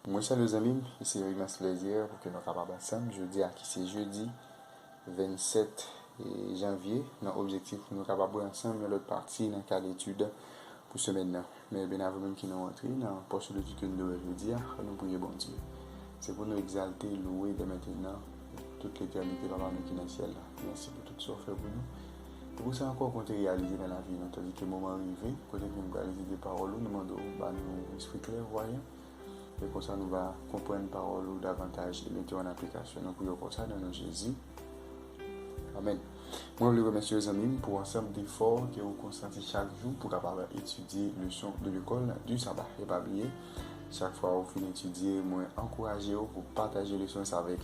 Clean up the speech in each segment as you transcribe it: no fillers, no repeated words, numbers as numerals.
Moi, chers amis, c'est un immense plaisir pour que nous capables ensemble. Jeudi, qui c'est jeudi 27 janvier. Notre objectif, nous capables ensemble l'autre partie dans le cas d'étude pour ce maintenant. Mais bien avant même qui nous rentrons dans la poche de que nous devons jeudi, nous prions bon Dieu. C'est pour nous exalter, louer dès maintenant toute l'éternité, Papa, nous qui est dans le ciel. Merci pour tout ce que vous faites pour nous. Et pour ça encore qu'on réalisé dans la vie, tandis que le moment arrivé, quand nous réaliser des paroles, nous demandons nous esprit clairvoyant. Et comme ça, nous va comprendre la parole davantage et mettre en application. Nous prions pour ça dans le nom de Jésus. Amen. Moi, je vous remercie les amis pour l'ensemble d'efforts que vous constatez chaque jour pour capable étudier le leçon de l'école du sabbat. Et pas oublier, chaque fois que vous finissez d'étudier, moi, encouragez vous pour partager les leçons avec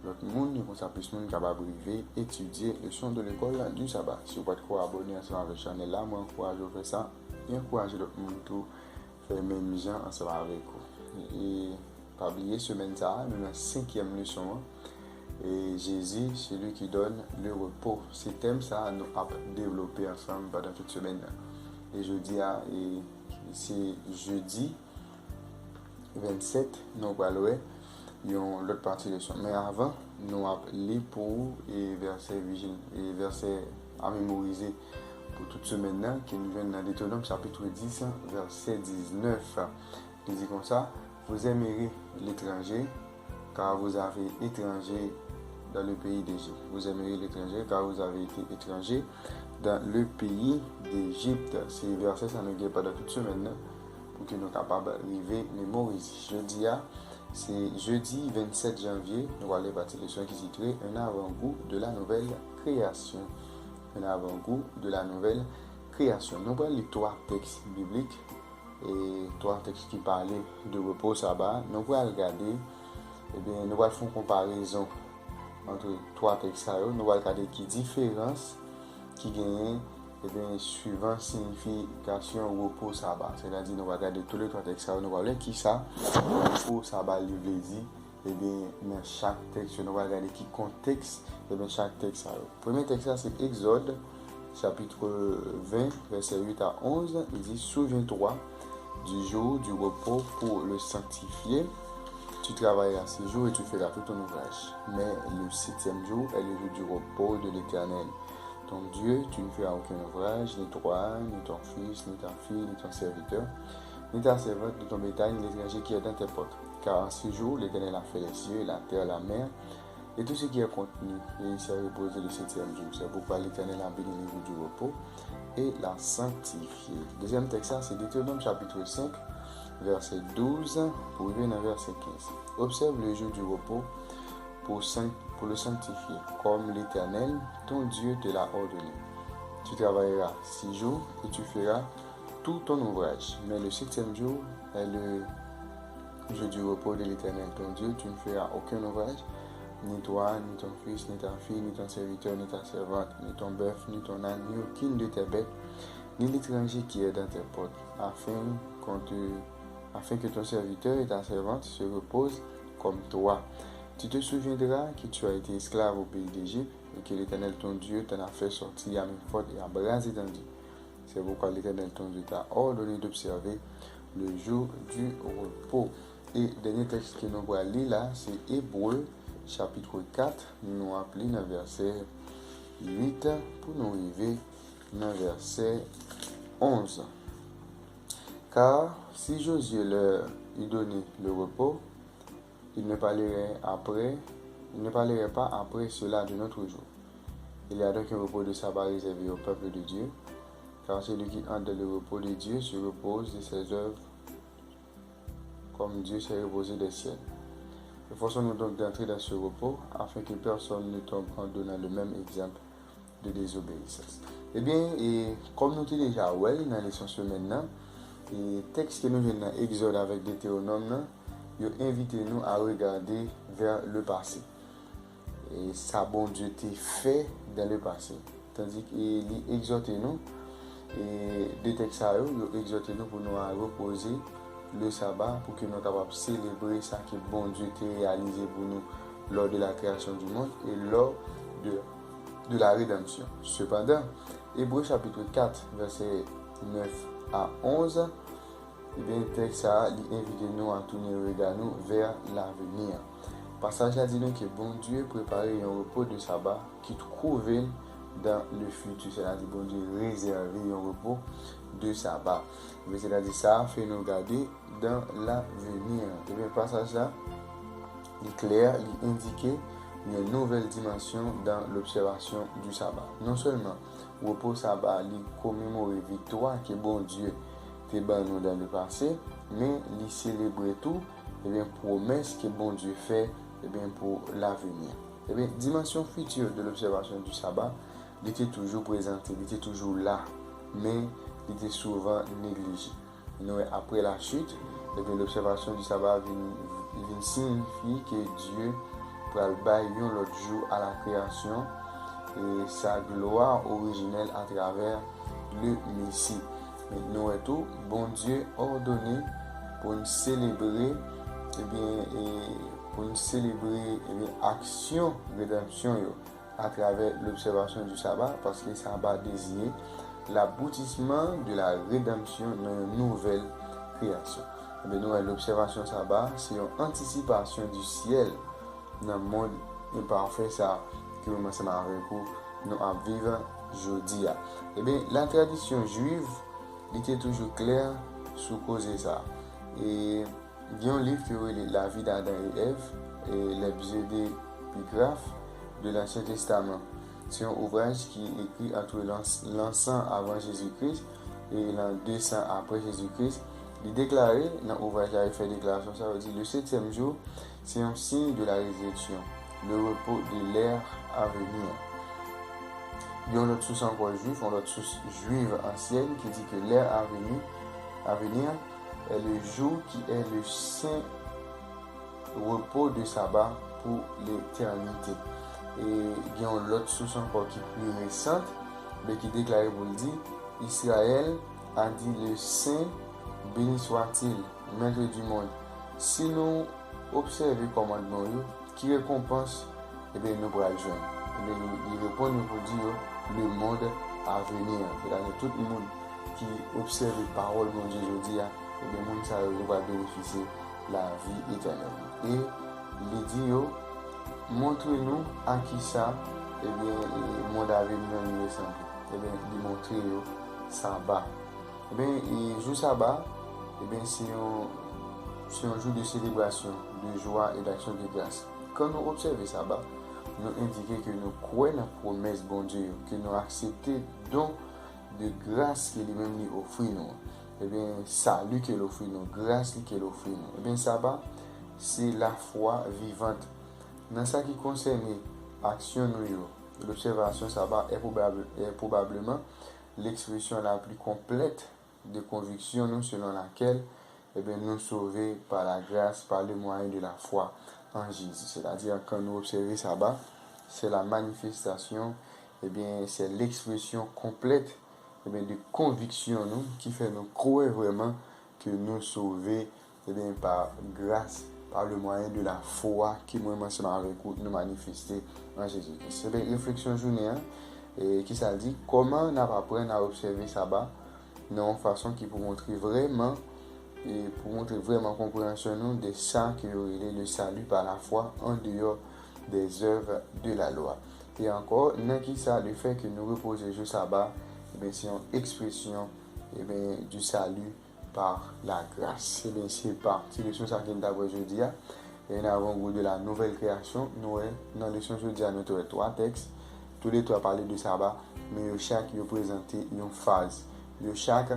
l'autre monde. Comme ça, plus de monde capable d'arriver étudier le leçon de l'école du sabbat. Si vous n'êtes pas abonné à la chaîne là, moi, encourage vous faire ça. Et encouragez l'autre monde pour faire le même gens ensemble avec vous. Et pas oublier, semaine ça, nous avons la 5e leçon. Et Jésus, c'est lui qui donne le repos. Ce thème, ça, nous avons développé ensemble pendant toute semaine. Et jeudi, c'est jeudi 27, nous allons l'autre partie de leçon. Mais avant, nous avons lu pour et versets à mémoriser pour toute semaine qui nous viennent dans Deutéronome chapitre 10, verset 19. Il dit comme ça, vous aimerez l'étranger car vous avez étranger dans le pays d'Égypte. Vous aimerez l'étranger car vous avez été étranger dans le pays d'Égypte. C'est le verset, ça nous guide pendant toute semaine pour que nous soyons capables d'arriver à mémoriser. C'est jeudi 27 janvier, nous allons partir de leçon qui est titrée un avant-goût de la nouvelle création. Un avant-goût de la nouvelle création. Nous allons lire 3 textes bibliques et 3 textes qui parlaient de repos sabbat. Nous allons regarder, nous allons faire une comparaison entre 3 textes. Nous allons regarder qui différence qui gagne suivant signification repos sabbat. C'est-à-dire nous allons regarder tous les 3 textes. Nous allons voir qui ça repos sabbat lui dit. Dans chaque texte, nous allons regarder qui contexte chaque texte. Le premier texte c'est Exode chapitre 20 verset 8 à 11. Il dit souviens-toi du jour du repos pour le sanctifier. Tu travailleras 6 jours et tu feras tout ton ouvrage. Mais le 7e jour est le jour du repos de l'Éternel. Ton Dieu, tu ne feras aucun ouvrage, ni toi, ni ton fils, ni ta fille, ni ton serviteur, ni ta servante, ni ton bétail, ni l'étranger qui est dans tes portes. Car en 6 jours, l'Éternel a fait les cieux, la terre, la mer, et tout ce qui est contenu, et il s'est reposé le 7e jour. C'est pourquoi l'Éternel a béni le jour du repos et l'a sanctifié. Deuxième texte, c'est Deutéronome chapitre 5, verset 12, pour arriver dans verset 15. Observe le jour du repos pour le sanctifier, comme l'Éternel, ton Dieu, te l'a ordonné. Tu travailleras 6 jours et tu feras tout ton ouvrage. Mais le 7e jour est le jour du repos de l'Éternel, ton Dieu, tu ne feras aucun ouvrage, ni toi, ni ton fils, ni ta fille, ni ton serviteur, ni ta servante, ni ton bœuf, ni ton âne, ni aucune de tes bêtes, ni l'étranger qui est dans tes portes, afin que ton serviteur et ta servante se reposent comme toi. Tu te souviendras que tu as été esclave au pays d'Égypte et que l'Éternel ton Dieu t'en a fait sortir à main forte et à bras étendus. C'est pourquoi l'Éternel ton Dieu t'a ordonné d'observer le jour du repos. Et le dernier texte que nous allons lire là, c'est Hébreux chapitre 4, nous appelons dans verset 8 pour nous arriver dans verset 11. Car si Josué leur eût donné le repos, il ne parlerait pas après cela de notre jour. Il y a donc un repos de sabbat réservé au peuple de Dieu, car celui qui entre dans le repos de Dieu se repose de ses œuvres comme Dieu s'est reposé des ciels. Efforçons-nous donc d'entrer dans ce repos afin que personne ne tombe en donnant le même exemple de désobéissance. Eh bien, et comme nous avons déjà dans la leçon maintenant, et texte que nous venons dans Exode avec Deutéronome, ils invitent nous à regarder vers le passé. Et ça, bon Dieu, t'a fait dans le passé. Tandis qu'il exhorte nous, et des textes, ils exhortent nous pour nous reposer le sabbat pour que nous soyons capables de célébrer ça que bon Dieu a réalisé pour nous lors de la création du monde et lors de la rédemption. Cependant, Hébreux chapitre 4, verset 9 à 11, eh bien, le texte a invité nous à tourner le regard nous vers l'avenir. Passage là dit nous que bon Dieu préparait un repos de sabbat qui trouvait dans le futur. C'est-à-dire bon Dieu réservé un repos de sabbat. Mais c'est-à-dire ça fait nous regarder dans l'avenir. Et bien, passage là, il est clair, il indiquait une nouvelle dimension dans l'observation du sabbat. Non seulement repos sabbat, il commémore victoire que bon Dieu t'a nous dans le passé, mais il célèbre tout, et bien promesse que bon Dieu fait, et bien pour l'avenir. Et bien dimension future de l'observation du sabbat, il était toujours présenté, il était toujours là, mais il était souvent négligé. Après la chute, et bien l'observation du sabbat vient signifier que Dieu pour bailler l'autre jour à la création et sa gloire originelle à travers le Messie. Nous tout, bon Dieu ordonné pour nous célébrer pour nous célébrer action rédemption à travers l'observation du sabbat parce que le sabbat désigne l'aboutissement de la rédemption dans une nouvelle création. L'observation sabbat, c'est une anticipation du ciel dans le monde imparfait ça que nous avec vous nous à vivre aujourd'hui. Et bien la tradition juive était toujours claire sur cause de ça. Et il y a un livre qui est La vie d'Adam et Ève et l'épisode de l'Ancien Testament. C'est un ouvrage qui est écrit entre l'an 100 avant Jésus-Christ et l'an 200 après Jésus-Christ. Il déclarait dans l'ouvrage, il fait déclaration, ça veut dire le 7e jour, c'est un signe de la résurrection, le repos de l'ère à venir. Il y a une autre source encore juive, une autre source juive ancienne qui dit que l'ère à venir est le jour qui est le saint repos de sabbat pour l'éternité. Et il y a une autre source encore qui est plus récente, mais qui déclare pour le dire, Israël a dit le saint béni soit-il, maître du monde. Si nous observons les commandements, qui récompense, eh bien, nous pourrons le joindre. Il répond pour dire le monde à venir. C'est-à-dire tout le monde qui observe les paroles de Dieu aujourd'hui, eh bien, le monde ça va bénéficier la vie éternelle. Et il dit, montrez-nous à qui ça, eh bien, le monde à venir nous ressemble. Eh bien, il montre sabbat. Eh bien, le jour sabbat, eh bien, c'est un jour de célébration, de joie et d'action de grâce. Quand nous observons sabbat, nous indiquons que nous croyons la promesse bon Dieu, que nous acceptons don de grâce qu'il lui-même offre nous. Eh bien, salut qu'il offre nous, grâce qu'il offre nous. Eh bien, sabbat, c'est la foi vivante. Dans ce qui concerne l'action, l'observation sabbat est probablement l'expression la plus complète de conviction selon laquelle eh bien, nous sauvés par la grâce, par le moyen de la foi en Jésus. C'est-à-dire quand nous observons sabbat, c'est la manifestation, eh bien, c'est l'expression complète eh bien, de conviction qui fait nous croire vraiment que nous sauvés eh bien, par grâce, par le moyen de la foi qui nous manifester en Jésus. C'est une réflexion journée qui ça dit comment on apprendre à observer sabbat de façon qui pour montrer vraiment compréhension de ça qui est le salut par la foi en dehors des œuvres de la loi. Et encore, qui ça le fait que nous reposons le sabbat, c'est une expression du salut par la grâce. C'est parti de ce que nous avons aujourd'hui. Et nous avons de la nouvelle création. Nous, dans le leçon aujourd'hui, nous avons 3 textes. Tous les 3 parlent de sabbat, mais chaque représente une phase. Chaque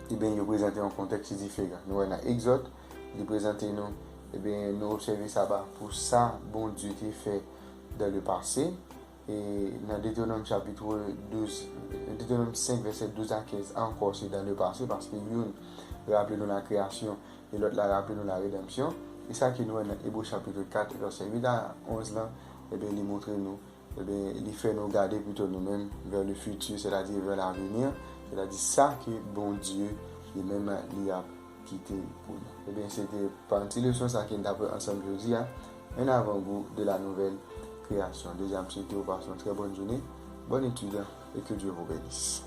représente un contexte différent. Nous avons Exode, il présente nous observer sabbat pour ça, bon Dieu qui fait dans le passé. Et dans Deutéronome chapitre 12, Deutéronome 5, verset 12 à 15, encore c'est dans le passé parce que l'une rappelle nous la création et l'autre la rappelle nous la rédemption. Et ça qui nous est dans Hébreux chapitre 4, verset 8 à 11 là, il montre nous, il fait nous garder plutôt nous-mêmes vers le futur, c'est-à-dire vers l'avenir, c'est-à-dire ça que bon Dieu lui-même il a quitté pour nous. C'était partie de leçon ça qui nous avons ensemble aujourd'hui, un avant-goût de la nouvelle création. Deuxième, c'était au passage, très bonne journée, bonne étude et que Dieu vous bénisse.